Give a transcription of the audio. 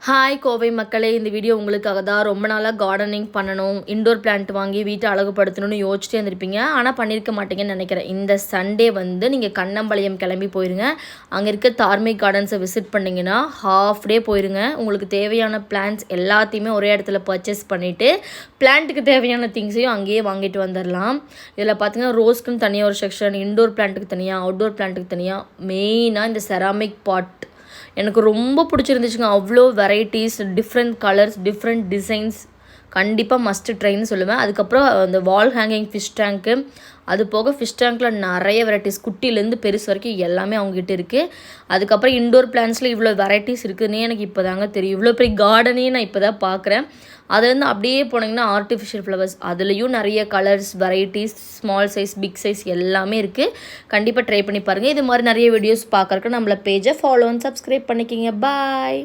Hi Kovai மக்களே, இந்த video உங்களுக்காக தான். ரொம்ப நாளாக கார்டனிங் பண்ணணும், இண்டோர் பிளான்ட் வாங்கி வீட்டை அழகுபடுத்தணும்னு யோசிச்சுட்டே இருந்திருப்பீங்க. ஆனால் பண்ணியிருக்க மாட்டீங்கன்னு நினைக்கிறேன். இந்த சண்டே நீங்கள் கண்ணம்பாளையம் கிளம்பி போயிருங்க. அங்கே இருக்க தார்மிக் கார்டன்ஸை விசிட் பண்ணிங்கன்னா ஹாஃப் டே போயிருங்க. உங்களுக்கு தேவையான பிளான்ட்ஸ் எல்லாத்தையுமே ஒரே இடத்துல பர்ச்சேஸ் பண்ணிவிட்டு பிளான்ட்டுக்கு தேவையான திங்ஸையும் அங்கேயே வாங்கிட்டு வந்துடலாம். இதில் பார்த்தீங்கன்னா ரோஸ்க்குன்னு தனியாக ஒரு செக்ஷன், இண்டோர் பிளான்ட்டுக்கு தனியாக, அவுட்டோர் பிளான்ட்டுக்கு தனியாக. மெயினாக இந்த செராமிக் பாட் எனக்கு ரொம்ப பிடிச்சிருந்துச்சுங்க. அவ்வளோ varieties, different colours, different designs. கண்டிப்பாக மஸ்ட்டு ட்ரைன்னு சொல்லுவேன். அதுக்கப்புறம் அந்த வால் ஹேங்கிங் ஃபிஷ் டேங்க்கு, அது போக ஃபிஷ் டேங்க்கில் நிறைய வெரைட்டிஸ், குட்டிலேருந்து பெருசு வரைக்கும் எல்லாமே அவங்ககிட்ட இருக்குது. அதுக்கப்புறம் இண்டோர் பிளான்ஸில் இவ்வளோ வெரைட்டிஸ் இருக்குதுன்னே எனக்கு இப்போ தாங்க தெரியும். இவ்வளோ பெரிய கார்டனே நான் இப்போ தான் பார்க்குறேன். அது அப்படியே போனீங்கன்னா ஆர்டிஃபிஷியல் ஃப்ளவர்ஸ், அதுலேயும் நிறைய colours, varieties, small size, big size எல்லாமே இருக்குது. கண்டிப்பாக ட்ரை பண்ணி பாருங்கள். இது மாதிரி நிறைய வீடியோஸ் பார்க்குறக்கு நம்மள பேஜை ஃபாலோ அண்ட் சப்ஸ்கிரைப் பண்ணிக்கிங்க. பாய்.